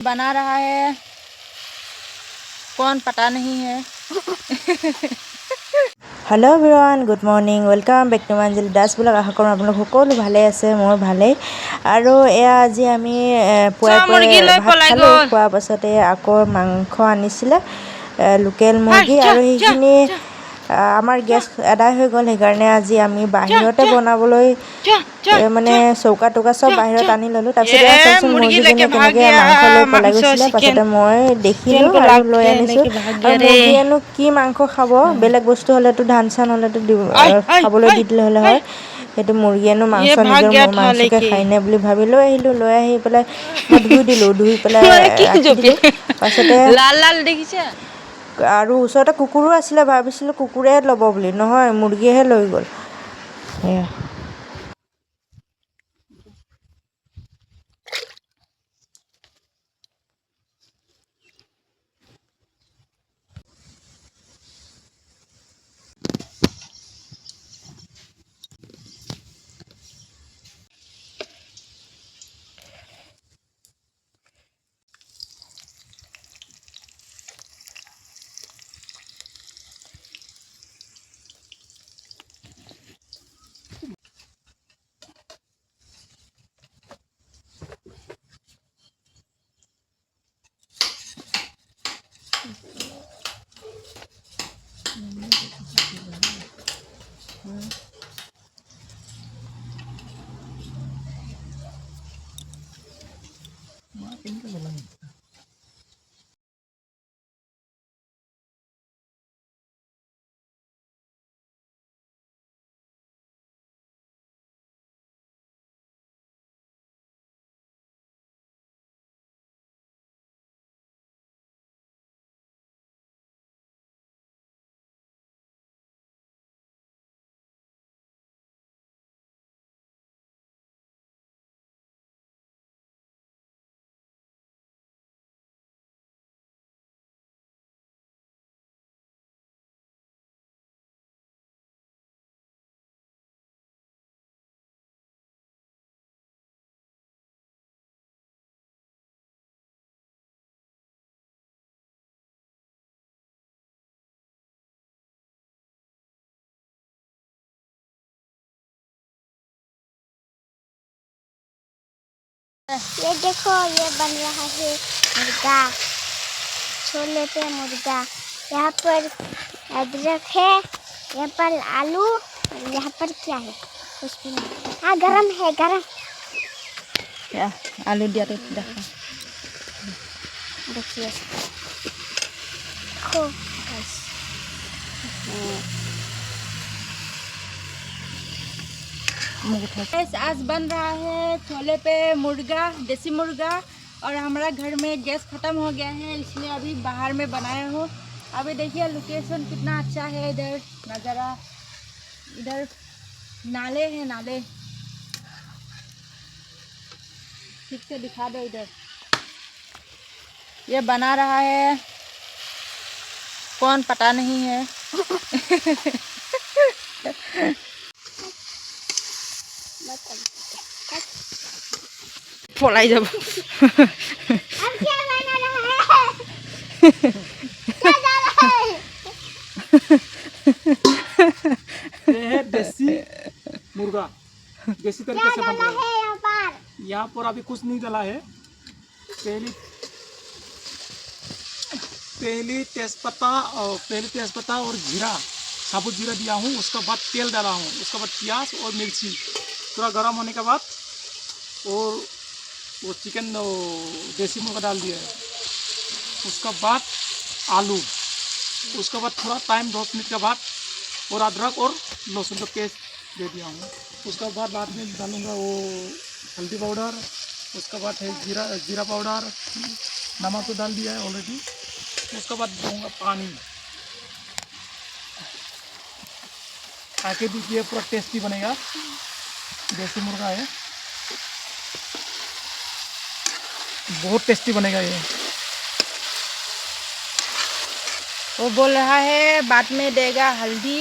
बना रहा है कौन पता नहीं है। Hello everyone, good morning, welcome back to Anjali Das blog. आशा কৰোঁ আপোনালোক সকলো ভালে আছে, মোৰ ভালেই। আৰু এয়া আজি আমি পুৱাই ভাত খালোঁ। খোৱাৰ পাছতে আকৌ মাংস আনিছিলে, লোকেল মুৰ্গী, আৰু সেইখিনি আমাৰ গেছ আদায় হৈ গ'ল। সেইকাৰণে আজি আমি বাহিৰতে বনাবলৈ মানে চৌকা টৌকা চব বাহিৰত আনি ল'লোঁ। তাৰপিছত এয়া চাওকচোন মুৰ্গীজনীয়ে কেনেকৈ মাংস লৈ পলাই গৈছিলে। পাছতে মই দেখিলোঁ আৰু লৈ আনিছোঁ। আৰু মুৰ্গীয়েনো কি মাংস খাব, বেলেগ বস্তু হ'লেতো ধান চান হ'লেতো খাবলৈ দি দিলে হ'লে হয়। সেইটো মুৰ্গীয়েনো মাংস নিজৰ মাংসকে খাইনে বুলি ভাবি লৈ আহিলোঁ। লৈ আহি পেলাই মই ধুই দিলোঁ, ধুই পেলাই ৰাখি দিলোঁ। পাছতে দেখিছে আৰু ওচৰতে কুকুৰো আছিলে, ভাবিছিলোঁ কুকুৰে ল'ব বুলি, নহয় মুৰ্গীয়েহে লৈ গ'ল। সেয়া ये देखो, ये बन रहा है मुर्गा, छोले पे मुर्गा। यहाँ पर अदरक है, यहाँ पर आलू, यहाँ पर क्या है कुछ भी नहीं। हाँ, गरम है, गरम। क्या आलू दिया तो देखो, देखिए देखो आज बन रहा है छोले पे मुर्गा, देसी मुर्गा। और हमारा घर में गैस ख़त्म हो गया है, इसलिए अभी बाहर में बनाए हो। अभी देखिए लोकेशन कितना अच्छा है, इधर नज़ारा, इधर नाले हैं, नाले ठीक से दिखा दो इधर। ये बना रहा है कौन पता नहीं है। पलाई जब अब क्या बना रहा है? क्या डाला है? ये है देसी मुर्गा, देसी तरीके से बन रहा है। यहाँ पर अभी कुछ नहीं डाला है। पहली तेज़पत्ता और जीरा, साबुत जीरा दिया हूँ। उसके बाद तेल डाला हूँ, उसके बाद प्याज और मिर्ची थोड़ा गर्म होने के बाद और वो चिकन देसी मुर्गा डाल दिया है। उसके बाद आलू, उसके बाद थोड़ा टाइम 2 मिनट के बाद और अदरक और लहसुन का पेस्ट दे दिया हूँ। उसके बाद में डालूँगा वो हल्दी पाउडर, उसके बाद है जीरा पाउडर, नमक तो डाल दिया है ऑलरेडी। उसके बाद दूँगा पानी, आके देखिए पूरा टेस्टी बनेगा। देसी मुर्गा है, बहुत टेस्टी बनेगा ये। वो बोल रहा है बाद में देगा हल्दी